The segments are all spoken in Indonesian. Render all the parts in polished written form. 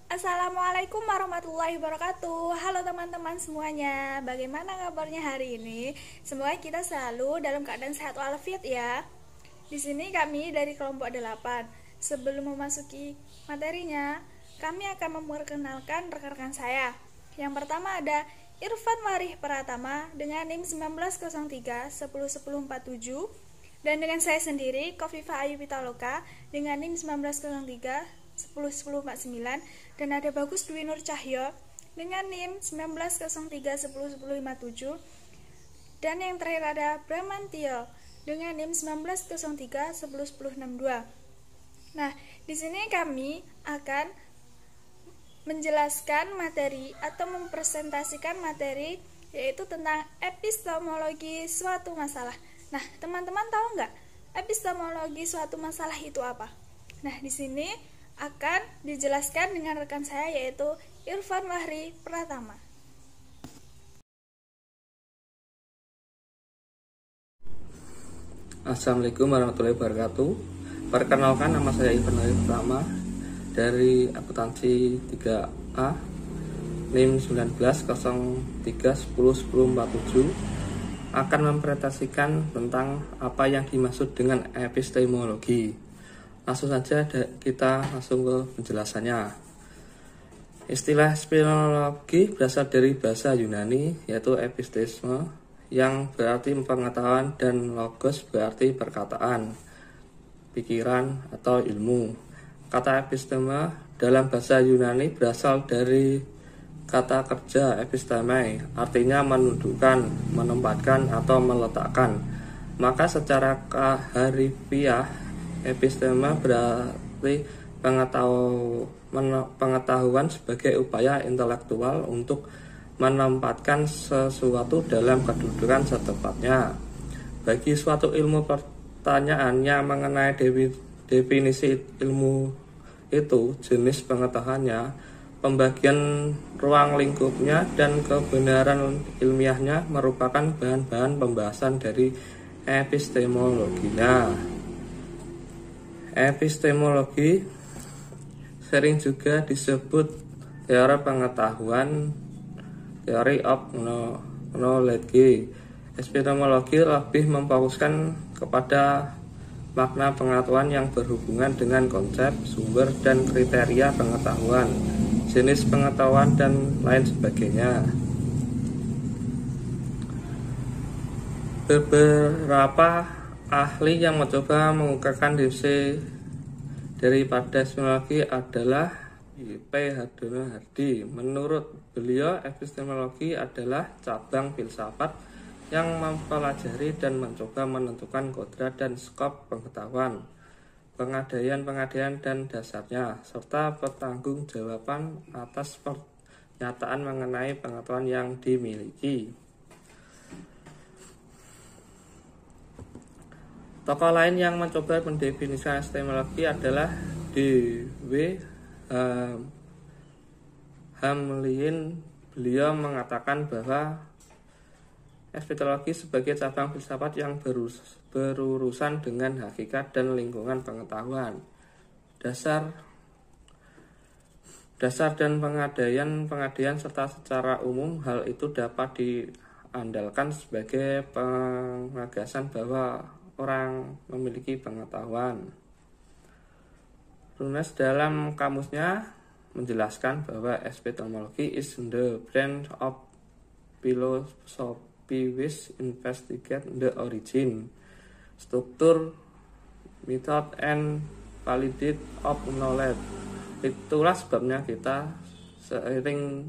Assalamualaikum warahmatullahi wabarakatuh. Halo teman-teman semuanya. Bagaimana kabarnya hari ini? Semoga kita selalu dalam keadaan sehat walafiat ya. Di sini kami dari kelompok 8. Sebelum memasuki materinya, kami akan memperkenalkan rekan-rekan saya. Yang pertama ada Irfan Warih Pratama dengan NIM 1903 101047 dan dengan saya sendiri Kofifa Ayu Pitaloka dengan NIM 1903 101049 dan ada Bagus Dwi Nur Cahyo dengan NIM 1903 101057 dan yang terakhir ada Bramantio dengan NIM 1903 10162. Nah, di sini kami akan menjelaskan materi atau mempresentasikan materi yaitu tentang epistemologi suatu masalah. Nah, teman-teman tahu nggak epistemologi suatu masalah itu apa? Nah, di sini akan dijelaskan dengan rekan saya yaitu Irfan Wahri Pratama. Assalamualaikum warahmatullahi wabarakatuh. Perkenalkan, nama saya Irfan Wahri Pratama dari akuntansi 3A NIM 1903101047 akan mempresentasikan tentang apa yang dimaksud dengan epistemologi. Langsung saja kita langsung ke penjelasannya. Istilah epistemologi berasal dari bahasa Yunani yaitu epistemos yang berarti pengetahuan dan logos berarti perkataan, pikiran atau ilmu. Kata episteme dalam bahasa Yunani berasal dari kata kerja episteme, artinya menundukkan, menempatkan atau meletakkan. Maka secara harfiah episteme berarti pengetahuan sebagai upaya intelektual untuk menempatkan sesuatu dalam kedudukan setepatnya. Bagi suatu ilmu pertanyaannya mengenai definisi ilmu itu, jenis pengetahuannya, pembagian ruang lingkupnya, dan kebenaran ilmiahnya merupakan bahan-bahan pembahasan dari epistemologinya. Epistemologi sering juga disebut teori pengetahuan, theory of knowledge. Epistemologi lebih memfokuskan kepada makna pengetahuan yang berhubungan dengan konsep, sumber, dan kriteria pengetahuan, jenis pengetahuan, dan lain sebagainya. Beberapa ahli yang mencoba mengungkapkan definisi daripada epistemologi adalah P. Hardono Hardi. Menurut beliau, epistemologi adalah cabang filsafat yang mempelajari dan mencoba menentukan kodrat dan skop pengetahuan, pengadaian dan dasarnya, serta pertanggungjawaban atas pernyataan mengenai pengetahuan yang dimiliki. Tokoh lain yang mencoba mendefinisikan epistemologi adalah D.W. Hamlin. Beliau mengatakan bahwa epistemologi sebagai cabang filsafat yang berurusan dengan hakikat dan lingkungan pengetahuan, dasar dan pengadaian serta secara umum hal itu dapat diandalkan sebagai pengawasan bahwa orang memiliki pengetahuan. Runes dalam kamusnya menjelaskan bahwa epistemology is the branch of philosophy which investigate the origin, structure, method, and validity of knowledge. Itulah sebabnya kita sering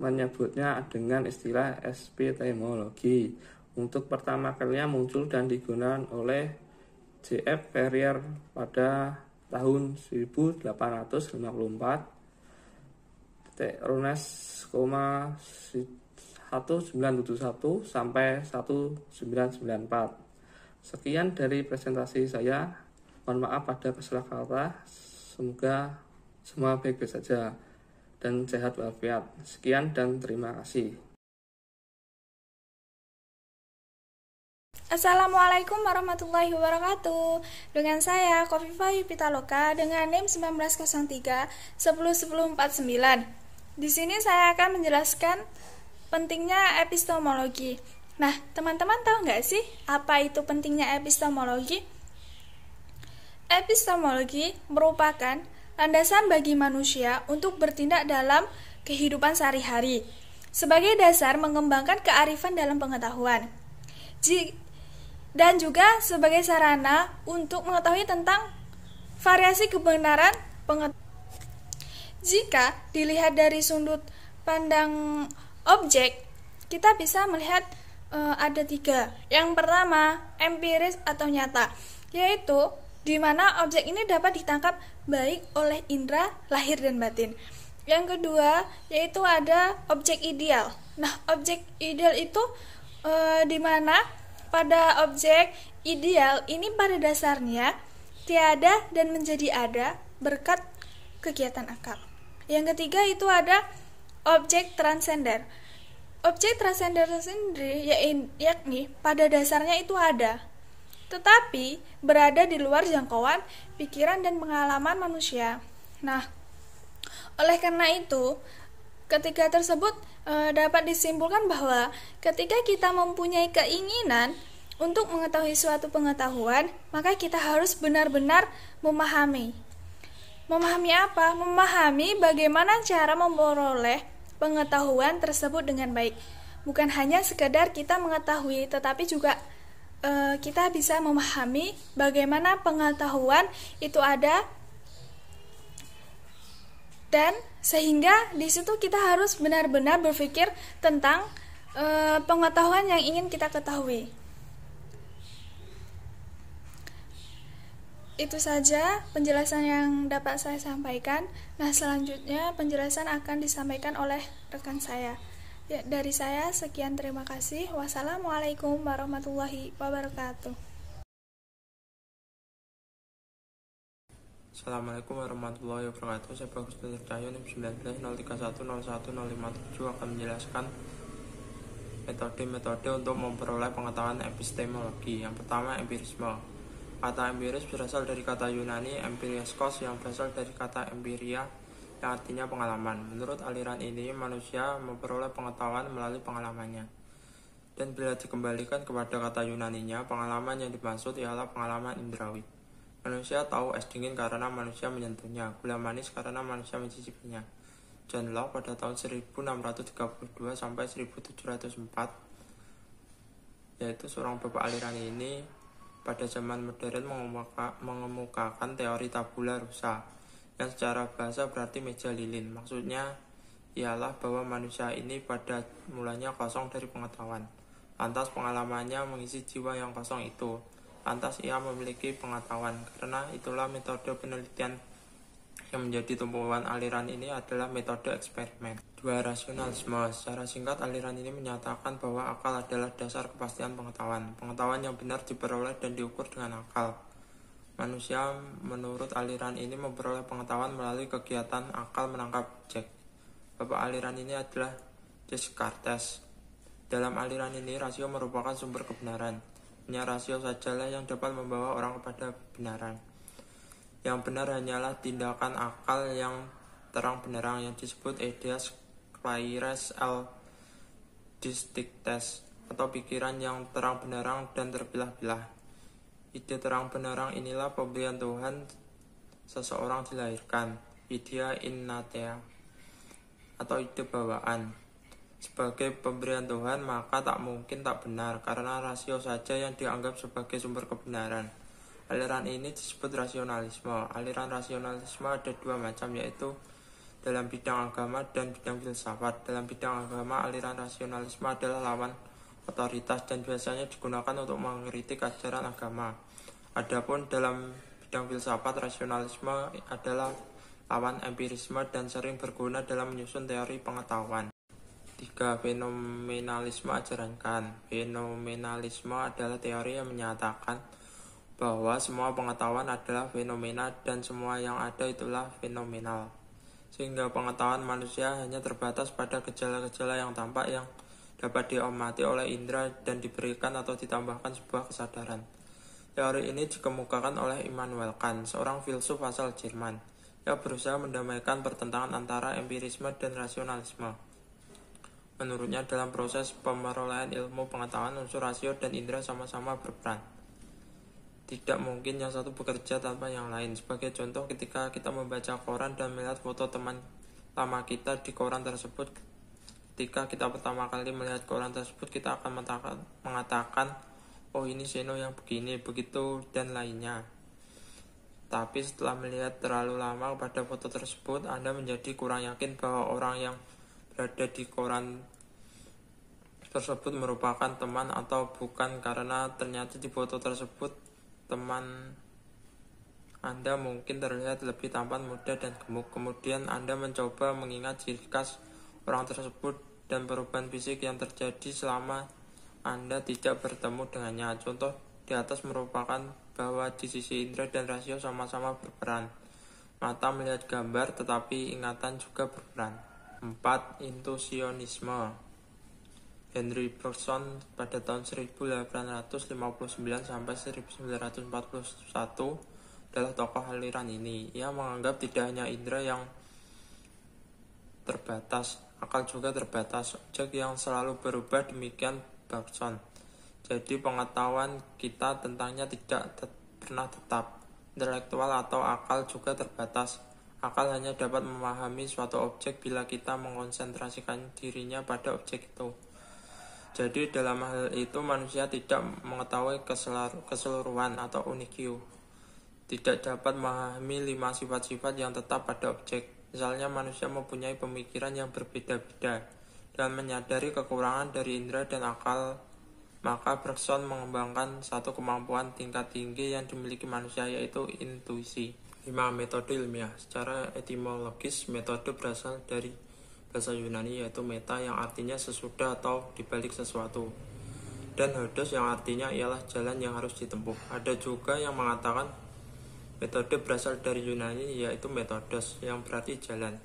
menyebutnya dengan istilah epistemologi. Untuk pertama kalinya muncul dan digunakan oleh J.F. Ferrier pada tahun 1854. Runes, 1971 sampai 1994. Sekian dari presentasi saya. Mohon maaf pada kesalah kata. Semoga semua baik-baik saja dan sehat walafiat. Sekian dan terima kasih. Assalamualaikum warahmatullahi wabarakatuh. Dengan saya Kofifa Yupitaloka dengan NIM 1903 101049. Di sini saya akan menjelaskan pentingnya epistemologi. Nah, teman-teman tahu nggak sih apa itu pentingnya epistemologi? Epistemologi merupakan landasan bagi manusia untuk bertindak dalam kehidupan sehari-hari sebagai dasar mengembangkan kearifan dalam pengetahuan. Dan juga sebagai sarana untuk mengetahui tentang variasi kebenaran pengetahuan. Jika dilihat dari sudut pandang objek, kita bisa melihat ada 3. Yang pertama, empiris atau nyata, yaitu di mana objek ini dapat ditangkap baik oleh indera lahir dan batin. Yang kedua, yaitu ada objek ideal. Nah, objek ideal itu di mana pada objek ideal ini pada dasarnya tiada dan menjadi ada berkat kegiatan akal. Yang ketiga itu ada objek transender. Objek transender sendiri yakni pada dasarnya itu ada, tetapi berada di luar jangkauan pikiran dan pengalaman manusia. Nah, oleh karena itu, ketiga tersebut dapat disimpulkan bahwa ketika kita mempunyai keinginan untuk mengetahui suatu pengetahuan, maka kita harus benar-benar memahami. Memahami apa? Memahami bagaimana cara memperoleh pengetahuan tersebut dengan baik. Bukan hanya sekedar kita mengetahui, tetapi juga kita bisa memahami bagaimana pengetahuan itu ada, dan sehingga di situ kita harus benar-benar berpikir tentang pengetahuan yang ingin kita ketahui. Itu saja penjelasan yang dapat saya sampaikan. Nah, selanjutnya penjelasan akan disampaikan oleh rekan saya. Ya, dari saya sekian, terima kasih. Wassalamualaikum warahmatullahi wabarakatuh. Assalamualaikum warahmatullahi wabarakatuh. Saya Bagus Dr. Cahyo NIM 190310010157 akan menjelaskan metode-metode untuk memperoleh pengetahuan epistemologi. Yang pertama, empirisme. Kata empiris berasal dari kata Yunani empiriskos yang berasal dari kata empiria yang artinya pengalaman. Menurut aliran ini, manusia memperoleh pengetahuan melalui pengalamannya. Dan bila dikembalikan kepada kata Yunaninya, pengalaman yang dimaksud ialah pengalaman indrawi. Manusia tahu es dingin karena manusia menyentuhnya, gula manis karena manusia mencicipinya. John Locke pada tahun 1632 sampai 1704, yaitu seorang bapak aliran ini, pada zaman modern mengemukakan teori tabula rasa, yang secara bahasa berarti meja lilin. Maksudnya ialah bahwa manusia ini pada mulanya kosong dari pengetahuan. Lantas pengalamannya mengisi jiwa yang kosong itu. Lantas ia memiliki pengetahuan. Karena itulah metode penelitian yang menjadi tumpuan aliran ini adalah metode eksperimen. 2. Rasionalisme. Secara singkat, aliran ini menyatakan bahwa akal adalah dasar kepastian pengetahuan. Pengetahuan yang benar diperoleh dan diukur dengan akal. Manusia menurut aliran ini memperoleh pengetahuan melalui kegiatan akal menangkap objek. Bapak aliran ini adalah Descartes. Dalam aliran ini, rasio merupakan sumber kebenaran. Hanya rasio sajalah yang dapat membawa orang kepada kebenaran. Yang benar hanyalah tindakan akal yang terang benderang yang disebut ideas claires el distinctes, atau pikiran yang terang benderang dan terpilah-pilah. Ide terang benderang inilah pemberian Tuhan seseorang dilahirkan, idea innatea, atau ide bawaan. Sebagai pemberian Tuhan, maka tak mungkin tak benar, karena rasio saja yang dianggap sebagai sumber kebenaran. Aliran ini disebut rasionalisme. Aliran rasionalisme ada 2 macam, yaitu dalam bidang agama dan bidang filsafat. Dalam bidang agama, aliran rasionalisme adalah lawan otoritas dan biasanya digunakan untuk mengkritik ajaran agama. Adapun dalam bidang filsafat, rasionalisme adalah lawan empirisme dan sering berguna dalam menyusun teori pengetahuan. 3. Fenomenalisme ajarankan. Fenomenalisme adalah teori yang menyatakan bahwa semua pengetahuan adalah fenomena dan semua yang ada itulah fenomenal. Sehingga pengetahuan manusia hanya terbatas pada gejala-gejala yang tampak yang dapat diamati oleh indera dan diberikan atau ditambahkan sebuah kesadaran. Teori ini dikemukakan oleh Immanuel Kant, seorang filsuf asal Jerman, yang berusaha mendamaikan pertentangan antara empirisme dan rasionalisme. Menurutnya, dalam proses pemerolehan ilmu pengetahuan, unsur rasio dan indera sama-sama berperan. Tidak mungkin yang satu bekerja tanpa yang lain. Sebagai contoh, ketika kita membaca koran dan melihat foto teman lama kita di koran tersebut, ketika kita pertama kali melihat koran tersebut, kita akan mengatakan, oh ini Seno yang begini, begitu, dan lainnya. Tapi setelah melihat terlalu lama pada foto tersebut, Anda menjadi kurang yakin bahwa orang yang berada di koran tersebut merupakan teman atau bukan, karena ternyata di foto tersebut teman Anda mungkin terlihat lebih tampan, muda, dan gemuk. Kemudian Anda mencoba mengingat ciri khas orang tersebut dan perubahan fisik yang terjadi selama Anda tidak bertemu dengannya. Contoh di atas merupakan bahwa di sisi indera dan rasio sama-sama berperan. Mata melihat gambar, tetapi ingatan juga berperan. 4. Intuisionisme. Henry Bergson pada tahun 1859 sampai 1941 adalah tokoh aliran ini. Ia menganggap tidak hanya indera yang terbatas, akal juga terbatas, objek yang selalu berubah, demikian Bergson. Jadi pengetahuan kita tentangnya tidak pernah tetap. Intelektual atau akal juga terbatas. Akal hanya dapat memahami suatu objek bila kita mengonsentrasikan dirinya pada objek itu. Jadi dalam hal itu manusia tidak mengetahui keseluruhan atau unikiu. Tidak dapat memahami 5 sifat-sifat yang tetap pada objek. Misalnya manusia mempunyai pemikiran yang berbeda-beda dan menyadari kekurangan dari indera dan akal. Maka Bergson mengembangkan satu kemampuan tingkat tinggi yang dimiliki manusia, yaitu intuisi. 5. Metode ilmiah. Secara etimologis, metode berasal dari bahasa Yunani, yaitu meta yang artinya sesudah atau dibalik sesuatu, dan hodos yang artinya ialah jalan yang harus ditempuh. Ada juga yang mengatakan metode berasal dari Yunani, yaitu metodos yang berarti jalan.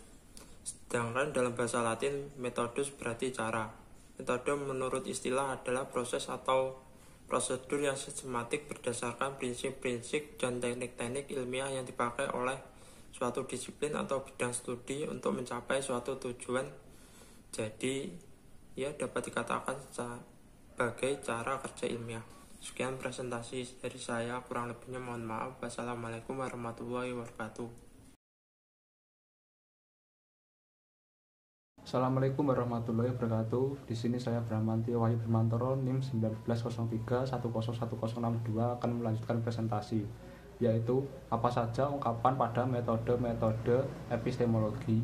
Sedangkan dalam bahasa Latin, metodus berarti cara. Metode menurut istilah adalah proses atau prosedur yang sistematik berdasarkan prinsip-prinsip dan teknik-teknik ilmiah yang dipakai oleh suatu disiplin atau bidang studi untuk mencapai suatu tujuan. Jadi, ia dapat dikatakan sebagai cara kerja ilmiah. Sekian presentasi dari saya, kurang lebihnya mohon maaf. Wassalamualaikum warahmatullahi wabarakatuh. Assalamualaikum warahmatullahi wabarakatuh. Di sini saya Bramantio Wahyu Birmantoro, NIM 1903101062 akan melanjutkan presentasi, yaitu apa saja ungkapan pada metode-metode epistemologi.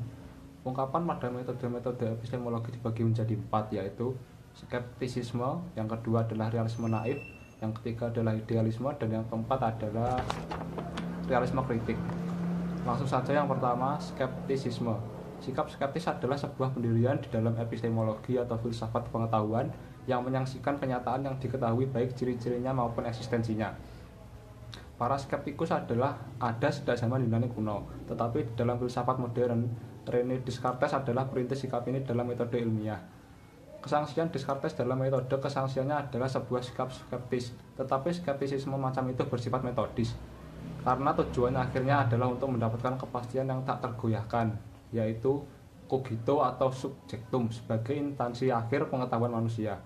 Ungkapan pada metode-metode epistemologi dibagi menjadi 4, yaitu skeptisisme, yang kedua adalah realisme naif, yang ketiga adalah idealisme, dan yang keempat adalah realisme kritik. Langsung saja yang pertama, skeptisisme. Sikap skeptis adalah sebuah pendirian di dalam epistemologi atau filsafat pengetahuan yang menyaksikan kenyataan yang diketahui baik ciri-cirinya maupun eksistensinya. Para skeptikus ada sejak zaman Yunani kuno, tetapi di dalam filsafat modern, René Descartes adalah perintis sikap ini dalam metode ilmiah. Kesangsian Descartes dalam metode kesangsiannya adalah sebuah sikap skeptis, tetapi skeptisisme macam itu bersifat metodis, karena tujuannya akhirnya adalah untuk mendapatkan kepastian yang tak tergoyahkan, yaitu cogito atau subjektum sebagai instansi akhir pengetahuan manusia.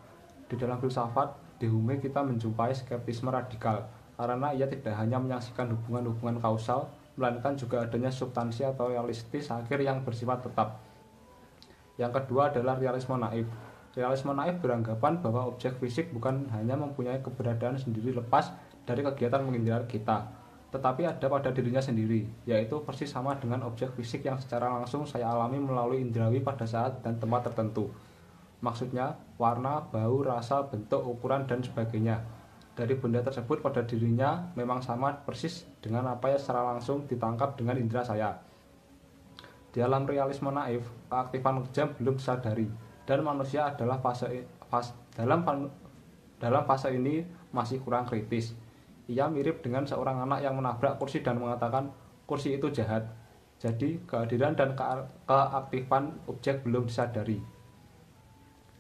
Di dalam filsafat, di Hume kita menjumpai skeptisme radikal, karena ia tidak hanya menyaksikan hubungan-hubungan kausal, melainkan juga adanya substansi atau realistis akhir yang bersifat tetap. Yang kedua adalah realisme naif. Realisme naif beranggapan bahwa objek fisik bukan hanya mempunyai keberadaan sendiri lepas dari kegiatan pengindera kita, tetapi ada pada dirinya sendiri, yaitu persis sama dengan objek fisik yang secara langsung saya alami melalui indrawi pada saat dan tempat tertentu. Maksudnya, warna, bau, rasa, bentuk, ukuran, dan sebagainya dari benda tersebut pada dirinya memang sama persis dengan apa yang secara langsung ditangkap dengan indera saya. Di dalam realisme naif, keaktifan kejam belum disadari, dan manusia adalah dalam fase ini masih kurang kritis. Ia mirip dengan seorang anak yang menabrak kursi dan mengatakan kursi itu jahat. Jadi kehadiran dan keaktifan objek belum disadari.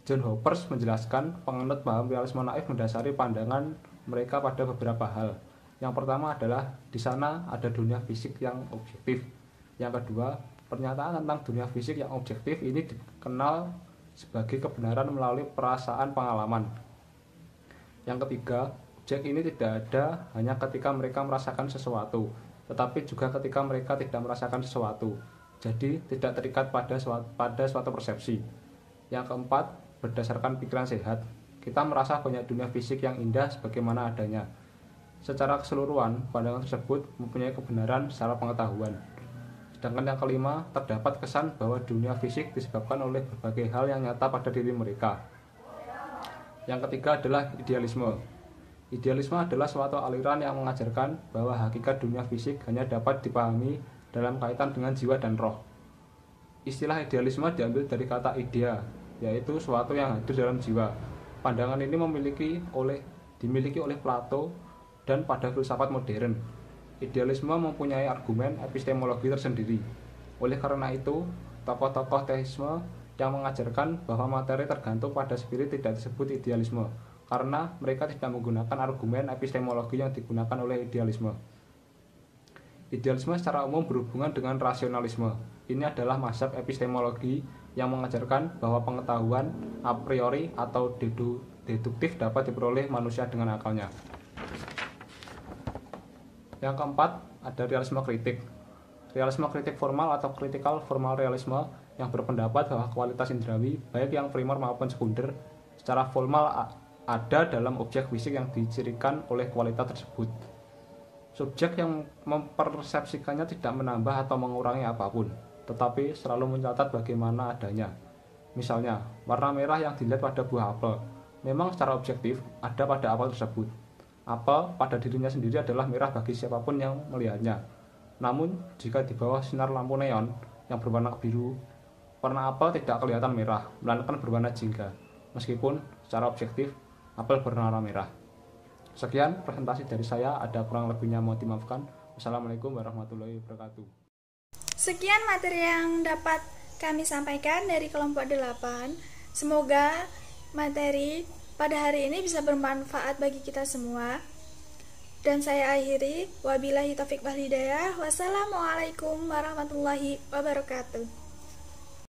John Hoppers menjelaskan penganut paham realisme naif mendasari pandangan mereka pada beberapa hal. Yang pertama adalah di sana ada dunia fisik yang objektif. Yang kedua, pernyataan tentang dunia fisik yang objektif ini dikenal sebagai kebenaran melalui perasaan pengalaman. Yang ketiga, objek ini tidak ada hanya ketika mereka merasakan sesuatu, tetapi juga ketika mereka tidak merasakan sesuatu. Jadi tidak terikat pada suatu persepsi. Yang keempat, berdasarkan pikiran sehat, kita merasa banyak dunia fisik yang indah sebagaimana adanya. Secara keseluruhan, pandangan tersebut mempunyai kebenaran secara pengetahuan. Sedangkan yang kelima, terdapat kesan bahwa dunia fisik disebabkan oleh berbagai hal yang nyata pada diri mereka. Yang ketiga adalah idealisme. Idealisme adalah suatu aliran yang mengajarkan bahwa hakikat dunia fisik hanya dapat dipahami dalam kaitan dengan jiwa dan roh. Istilah idealisme diambil dari kata idea, yaitu suatu yang hadir dalam jiwa. Pandangan ini dimiliki oleh Plato dan pada filsafat modern. Idealisme mempunyai argumen epistemologi tersendiri. Oleh karena itu, tokoh-tokoh teisme yang mengajarkan bahwa materi tergantung pada spirit tidak disebut idealisme, karena mereka tidak menggunakan argumen epistemologi yang digunakan oleh idealisme. Idealisme secara umum berhubungan dengan rasionalisme. Ini adalah mazhab epistemologi yang mengajarkan bahwa pengetahuan a priori atau deduktif dapat diperoleh manusia dengan akalnya. Yang keempat, ada realisme kritik. Realisme kritik formal atau critical formal realisme yang berpendapat bahwa kualitas indrawi, baik yang primer maupun sekunder, secara formal ada dalam objek fisik yang dicirikan oleh kualitas tersebut. Subjek yang mempersepsikannya tidak menambah atau mengurangi apapun, tetapi selalu mencatat bagaimana adanya. Misalnya, warna merah yang dilihat pada buah apel, memang secara objektif ada pada apel tersebut. Apel pada dirinya sendiri adalah merah bagi siapapun yang melihatnya. Namun, jika di bawah sinar lampu neon yang berwarna biru, warna apel tidak kelihatan merah, melainkan berwarna jingga. Meskipun secara objektif, apel berwarna merah. Sekian presentasi dari saya, ada kurang lebihnya mohon dimaafkan. Wassalamualaikum warahmatullahi wabarakatuh. Sekian materi yang dapat kami sampaikan dari kelompok 8. Semoga materi pada hari ini bisa bermanfaat bagi kita semua. Dan saya akhiri, wabillahi taufiq wal hidayah. Wassalamualaikum warahmatullahi wabarakatuh.